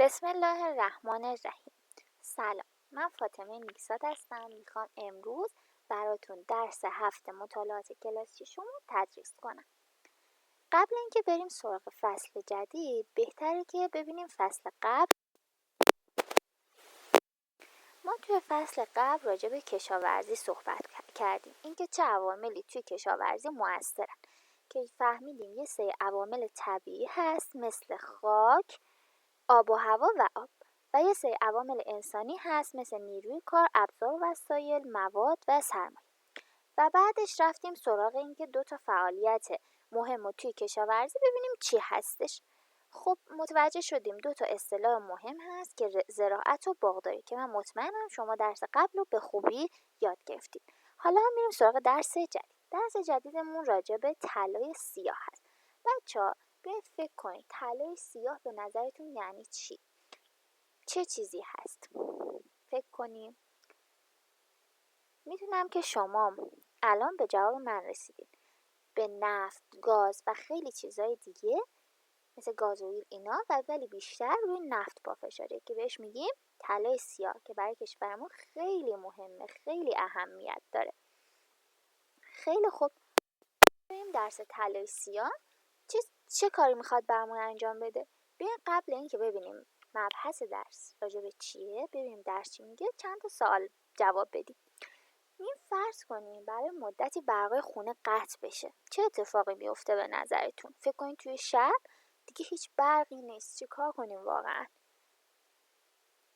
بسم الله الرحمن الرحیم. سلام، من فاطمه نیکزاد هستم. میخوام امروز براتون درس 7 مطالعات کلاس شما تدریس کنم. قبل اینکه بریم سراغ فصل جدید بهتره که ببینیم فصل قبل. ما توی فصل قبل راجع به کشاورزی صحبت کردیم، اینکه چه عواملی توی کشاورزی مؤثرن، که فهمیدیم یه سری عوامل طبیعی هست مثل خاک، آب و هوا و آب، و یه سری عوامل انسانی هست مثل نیروی کار، ابزار و وسایل، مواد و سرمایه. و بعدش رفتیم سراغ اینکه 2 فعالیت مهم رو توی کشاورزی ببینیم چی هستش. خب متوجه شدیم 2 اصطلاح مهم هست که زراعت و باغداری، که من مطمئنم شما درس قبل رو به خوبی یاد گرفتید. حالا هم میریم سراغ درس جدید. درس جدیدمون راجع به طلای سیاه هست. بچه‌ها بیاین فکر کنید طلای سیاه به نظرتون یعنی چی؟ چه چیزی هست؟ فکر کنیم. میتونم که شما الان به جواب من رسیدید. به نفت، گاز و خیلی چیزای دیگه مثل گازوئیل اینا، و ولی بیشتر روی نفت پافشاریه که بهش میگیم طلای سیاه، که برای کشورمون خیلی مهمه، خیلی اهمیت داره. خیلی خوب، بریم درس طلای سیاه چه کاری میخواد برامون انجام بده. بیاین قبل اینکه ببینیم مبحث درس راجع به چیه، ببینیم درس چی میگه، چند تا سوال جواب بدیم. فرض کنیم برای مدتی برق خونه قطع بشه، چه اتفاقی میفته به نظرتون؟ فکر کنید توی شب دیگه هیچ برقی نیست، چی کار کنیم واقعا؟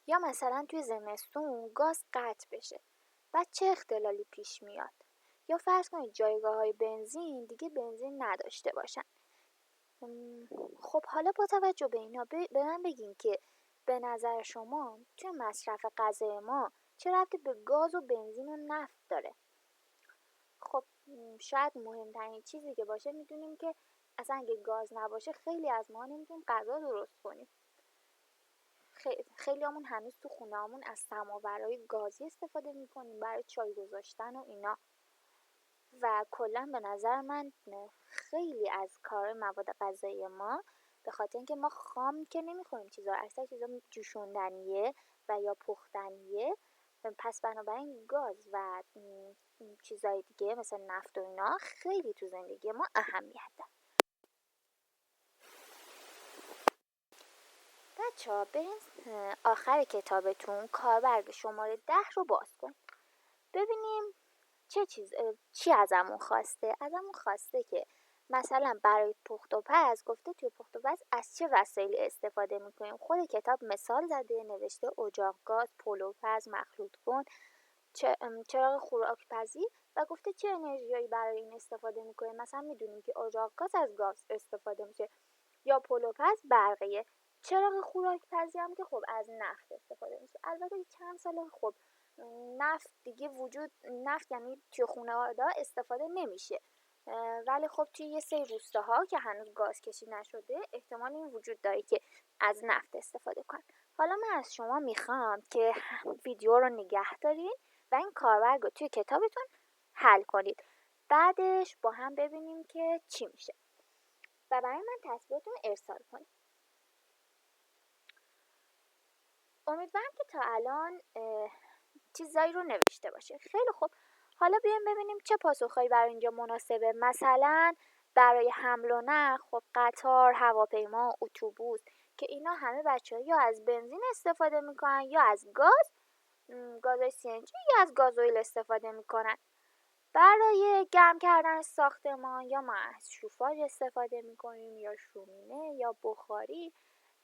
یا مثلا توی زمستون گاز قطع بشه، بعد چه اختلالی پیش میاد؟ یا فرض کنید جایگاه‌های بنزین دیگه بنزین نداشته باشن. خب حالا با توجه به اینا به من بگین که به نظر شما توی مصرف غذای ما چه ربطی به گاز و بنزین و نفت داره؟ خب شاید مهمترین چیزی که باشه، میدونیم که اصلا اگه گاز نباشه خیلی از ما نمیتونیم غذا درست کنیم. خیلی همون هنوز تو خونه همون از سماورهای گازی استفاده میکنیم برای چای گذاشتن و اینا. و کلا به نظر من خیلی از کار مواد غذایی ما به خاطر اینکه ما خام که نمیخوریم چیزا، اکثر چیزا جوشوندنیه و یا پختنیه، پس بنابراین گاز و چیزای دیگه مثل نفت و اینا خیلی تو زندگی ما اهمیت داره. بچه‌ها بریم آخر کتابتون کاربرگ شماره 10 رو باز کنیم، ببینیم چی ازمون خواسته. ازمون خواسته که مثلا برای پخت و پز گفته توی پخت و پز از چه وسایلی استفاده میکنیم. خود کتاب مثال زده، نوشته اجاق گاز، پلو پز، مخلوط کن، چراغ خوراکپزی، و گفته چه انرژیایی برای این استفاده میکنیم. مثلا میدونیم که اجاق گاز از گاز استفاده میشه، یا پلو پز برقیه، چراغ خوراکپزی هم که خب از نفت استفاده میشه. البته چند سال خب نفت دیگه نفت یعنی توی خانواده‌ها استفاده نمیشه، ولی خب توی یه سری روستاها که هنوز گاز کشی نشده احتمال این وجود داره که از نفت استفاده کنن. حالا من از شما میخوام که ویدیو رو نگه دارین و این کاربرگ رو توی کتابتون حل کنید، بعدش با هم ببینیم که چی میشه و برای من تصویرتون ارسال کنید. امیدوارم که تا الان چیزایی رو نوشته باشه. خیلی خوب، حالا بیایم ببینیم چه پاسخهایی برای اینجا مناسبه. مثلا برای حمل و نقل، خب قطار، هواپیما، اتوبوس، که اینا همه بچه‌ها یا از بنزین استفاده میکنن یا از گاز CNG یا از گازوئیل استفاده میکنن. برای گرم کردن ساختمان یا ما از شوفاژ استفاده میکنیم یا شومینه یا بخاری.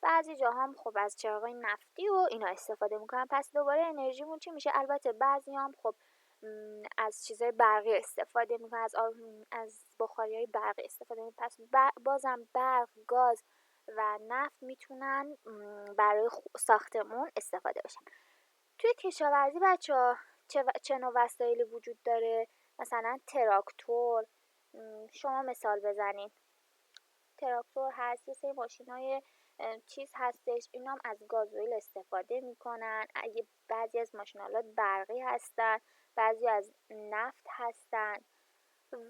بعضی جاها هم خب از چراغای نفتی و اینا استفاده میکنن. پس دوباره انرژیمون چی میشه؟ البته بعضی هم خب از چیزای برقی استفاده میکنن، از بخاریای برقی استفاده میکنن. پس بازم برق، گاز و نفت میتونن برای ساختمون استفاده بشن. توی کشاورزی بچه‌ها چه نوع وسایلی وجود داره؟ مثلا تراکتور، شما مثال بزنین. تراکتور هست، یه سری ماشینای چیز هستش، اینا هم از گازوئیل استفاده میکنن. بعضی از ماشینالات برقی هستن، بعضی از نفت هستن.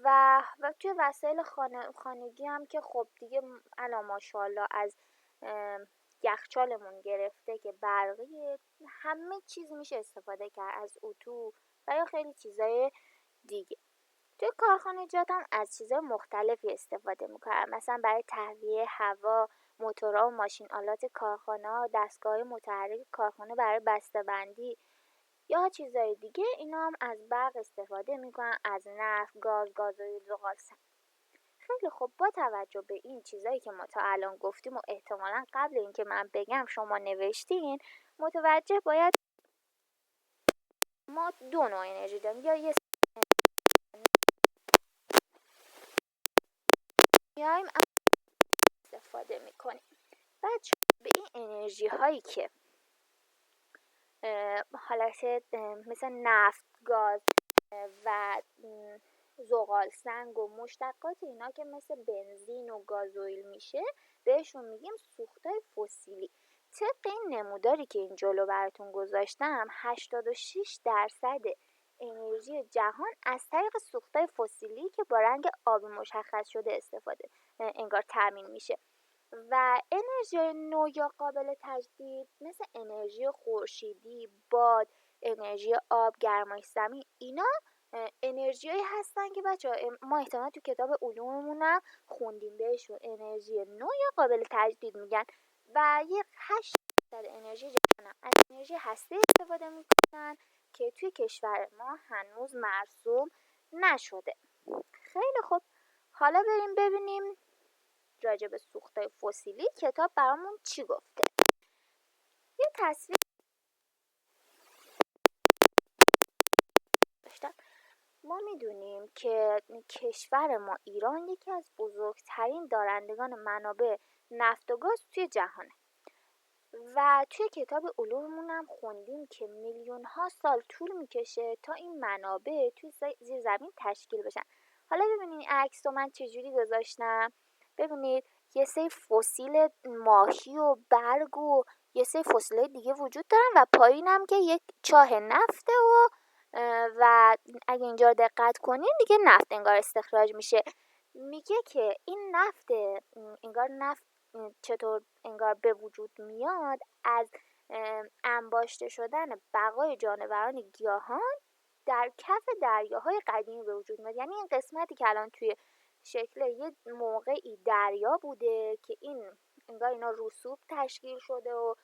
و توی وسایل خانگی هم که خب دیگه الان ماشاءالله از یخچالمون گرفته که برقی، همه چیز میشه استفاده کرد، از اتو و یا خیلی چیزای دیگه. توی کارخانجات هم از چیزای مختلفی استفاده میکنن، مثلا برای تهویه هوا، موتورها و ماشین آلات کارخانه، دستگاه متحرک کارخانه برای بسته‌بندی یا چیزای دیگه. اینا هم از برق استفاده میکنن، از نفت، گاز، گازوئیل، زغالسنگ. خیلی خوب، با توجه به این چیزایی که ما تا الان گفتیم و احتمالاً قبل اینکه من بگم شما نوشتین، متوجه باید ما دو نوع انرژی داریم، یا یه میایم استفاده میکنیم. بعد به این انرژی هایی که حالت مثل نفت، گاز و زغال سنگ و مشتقات اینا که مثل بنزین و گازوئیل میشه، بهشون میگیم سوختهای فسیلی. طبق این نموداری که این جلو براتون گذاشتم، 86% انرژی جهان از طریق سوختهای فسیلی که با رنگ آبی مشخص شده استفاده انگار تامین میشه. و انرژی نو یا قابل تجدید مثل انرژی خورشیدی، باد، انرژی آب، گرمایش زمین، اینا انرژیایی هستن که ما احتمالا تو کتاب علوممون هم خوندیم، بهشون انرژی نو یا قابل تجدید میگن. و یک 8% انرژی جهان هم از انرژی هسته استفاده میکنن که توی کشور ما هنوز مرسوم نشده. خیلی خوب، حالا بریم ببینیم راجع به سوختهای فسیلی کتاب برامون چی گفته. یه تصویر داشتم. ما میدونیم که کشور ما ایران یکی از بزرگترین دارندگان منابع نفت و گاز توی جهانه و توی کتاب علوممون هم خوندیم که میلیون ها سال طول میکشه تا این منابع توی زیر زمین تشکیل بشن. حالا ببینید عکس رو من چجوری گذاشتم. ببینید یه سری فسیل ماهی و برگ و یه سری فسیل دیگه وجود دارن و پایین هم که یک چاه نفته و اگه اینجا رو دقت کنین دیگه نفت انگار استخراج میشه. میگه که این نفت چطور انگار به وجود میاد از انباشته شدن بقای جانوران گیاهان در کف دریاهای قدیمی به وجود میاد. یعنی این قسمتی که الان توی شکل یه موقعی دریا بوده که این انگار اینا رسوب تشکیل شده و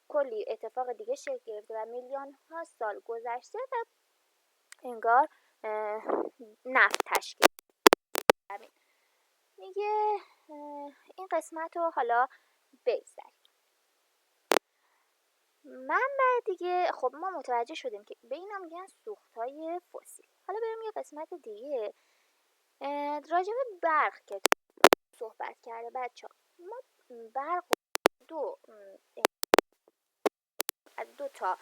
کلی اتفاق دیگه شکل گرفته و میلیون ها سال گذشته و انگار نفت تشکیل شده. میگه این قسمت رو حالا بگذاریم. منبع دیگه، خب ما متوجه شدیم که به اینا میگن سوختهای فسیل. حالا بریم یه قسمت دیگه راجع به برق که صحبت کرده بچه‌ها. ما برق از دو تا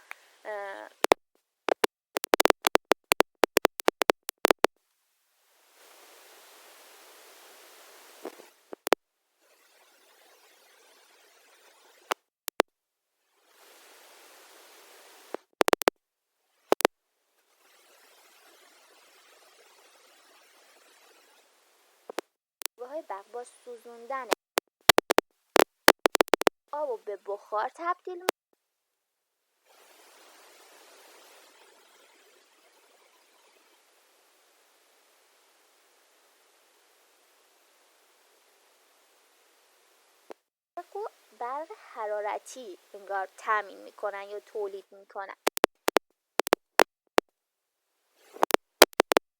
های برق با سوزوندن آب و به بخار تبدیل برق حرارتی انگار تامین میکنن یا تولید میکنن.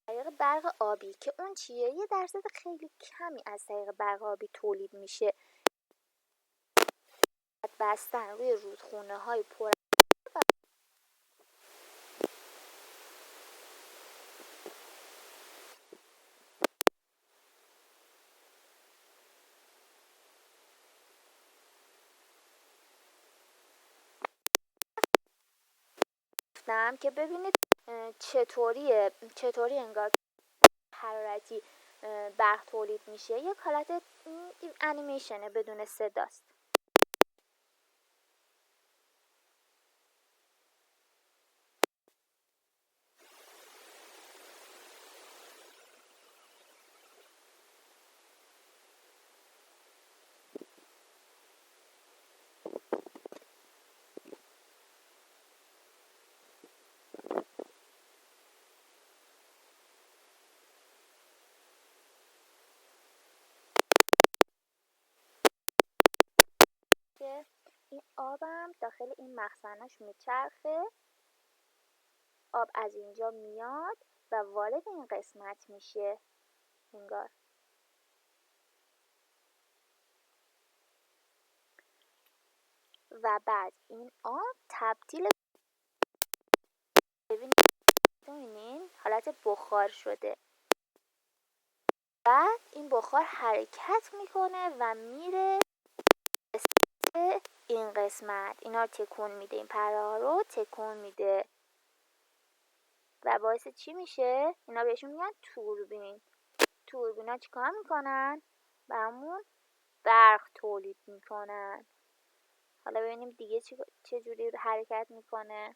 طریق برق آبی که اون چیه؟ یه درصد خیلی کمی از طریق برق آبی تولید میشه. بستن روی رودخونه های پر که ببینید چطوری انگار حرارتی برق تولید میشه. یک حالت انیمیشنه بدون صداست. آبم داخل این مخزناش میچرخه، آب از اینجا میاد و وارد این قسمت میشه انگار. و بعد این آب تبدیل، ببینین حالت بخار شده. بعد این بخار حرکت میکنه و میره این قسمت، اینا رو تکون میده، این پره‌ها رو تکون میده و باعث چی میشه؟ اینا بهشون میگن توربین. توربینا چیکار میکنن؟ برامون برق تولید میکنن. حالا ببینیم دیگه چه جوری حرکت میکنه.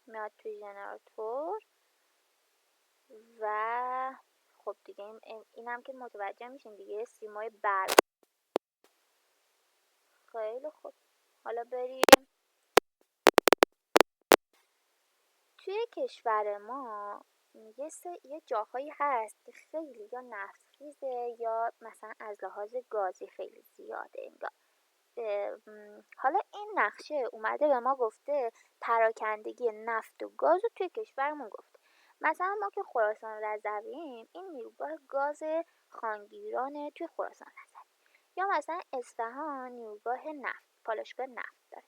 میاد توی ژنراتور و خب دیگه اینم که متوجه میشین دیگه، سیمای برق. خیلی خوب، حالا بریم توی کشور ما. یه جاهایی هست که خیلی یا نفتخیزه یا مثلا از لحاظ گازی خیلی زیاده انگار. حالا این نقشه اومده به ما گفته پراکندگی نفت و گاز رو توی کشورمون گفته. مثلا ما که خراسان رضوییم، این نیروگاه گاز خانگیران توی خراسان رضوی. یا مثلا اصفهان نیروگاه نفت، پالایشگاه نفت داره.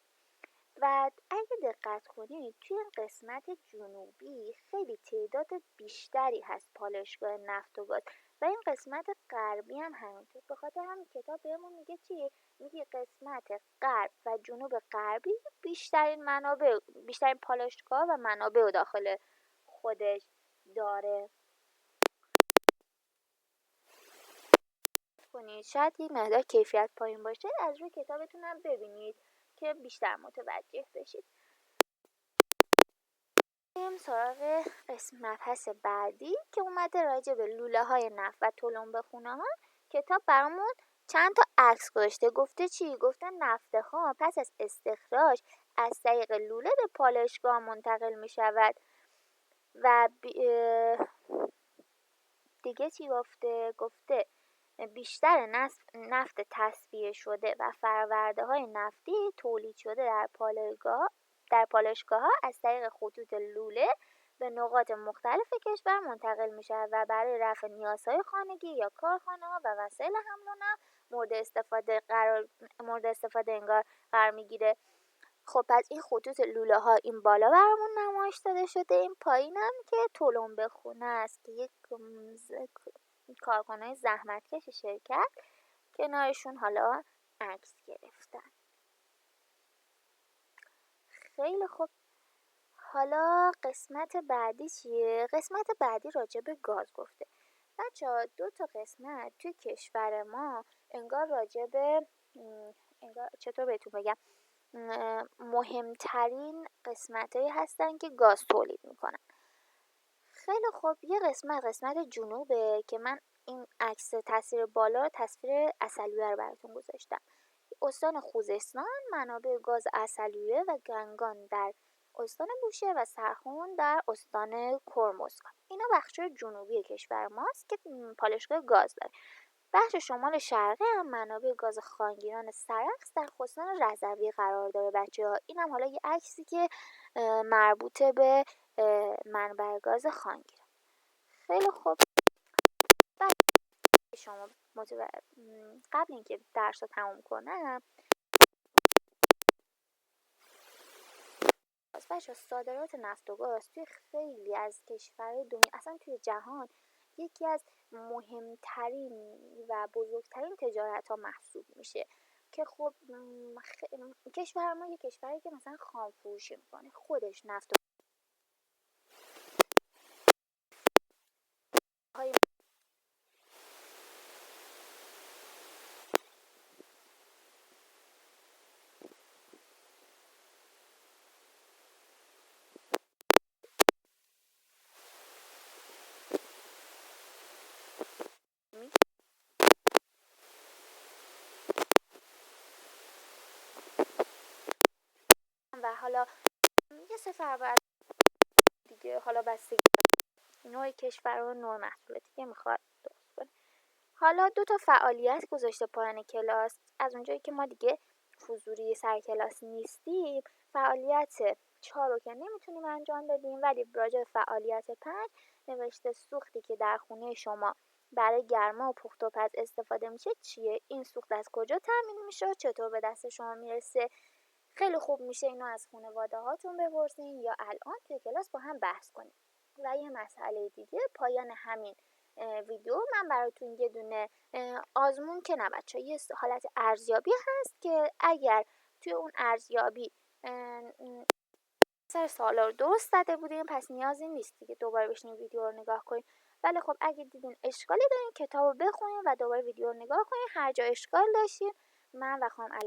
و اگه دقت کنید توی قسمت جنوبی خیلی تعداد بیشتری هست پالایشگاه نفت و گاز و این قسمت غربی هم همینطور. به خاطر همین کتاب بهمون میگه چی؟ میگه قسمت غرب و جنوب غربی بیشترین پالایشگاه و منابع رو داخل خودش داره. شاید یک مقدار کیفیت پایین باشه، از روی کتابتون هم ببینید که بیشتر متوجه بشید. بریم سراغ مبحث بعدی که اومده راجع به لوله های نفت و تلمبه خونه ها. کتاب برامون چند تا عکس گذاشته. گفته چی؟ گفته نفت ها پس از استخراج از طریق لوله به پالایشگاه منتقل می شود و دیگه چی گفته؟ گفته بیشتر نفت تصفیه شده و فرآورده های نفتی تولید شده در پالایشگاه ها از طریق خطوط لوله به نقاط مختلف کشور منتقل می شود و برای رفع نیازهای خانگی یا کارخانه ها و وسایل حمل و نقل مورد استفاده انگار قرار می گیره. خب پس این خطوط لوله ها این بالا برامون نمایش داده شده، این پایین هم که تلمبه خونه است که یک کارکنای زحمتکش شرکت کنارشون حالا عکس گرفتن. خیلی خوب، حالا قسمت بعدی چیه؟ قسمت بعدی راجع به گاز گفته. بچه‌ها 2 تا قسمت توی کشور ما انگار راجع به چطور بهتون بگم، مهمترین قسمتایی هستن که گاز تولید میکنن. خیلی خوب، یه قسمت جنوبه که من این عکس تصویر بالا تصویر عسلویه رو براتون گذاشتم. استان خوزستان منابع گاز عسلویه و گنگان در استان بوشهر و سرخون در استان کرمزگان. اینا بخشای جنوبی کشور ماست که پالایشگاه گاز داره. بخش شمال شرقی هم منابع گاز خانگیران سرخس در استان رضوی قرار داره بچه‌ها. اینم حالا یه عکسی که مربوطه به منبع گاز خانگیران. خیلی خوب، شما قبل اینکه درس رو تموم کنم بچه‌ها، صادرات نفت و گاز توی خیلی از کشورهای دنیا، اصلا توی جهان، یکی از مهمترین و بزرگترین تجارت ها محسوب میشه که خب کشور ما یه کشوری که مثلا خام فروشی میکنه، خودش نفت و و حالا یه سفر بعد دیگه حالا بستگی نوع کشور و نوع محصولاتی که میخواد درست کنه. حالا 2 تا فعالیت گذاشته پایان کلاس. از اونجایی که ما دیگه حضوری سر کلاس نیستیم، فعالیت 4 رو که نمیتونیم انجام بدیم، ولی راجع به فعالیت 5 نوشته سوختی که در خونه شما برای گرما و پخت و پز استفاده میشه چیه؟ این سوخت از کجا تامین میشه و چطور به دست شما میرسه؟ خیلی خوب میشه اینو از خانواده هاتون بپرسین یا الان توی کلاس با هم بحث کنیم. و یه مسئله دیگه، پایان همین ویدیو من براتون یه دونه آزمون که نه بچه، یه حالت ارزیابی هست که اگر توی اون ارزیابی سر سوالا رو درست زده بودین پس نیازی نیست دیگه دوباره بشینین ویدیو رو نگاه کنین. ولی خب اگه دیدین اشکالی دارین کتاب رو بخونین و دوباره ویدیو رو نگاه کنین. هر جا اشکال داشتین من و خانم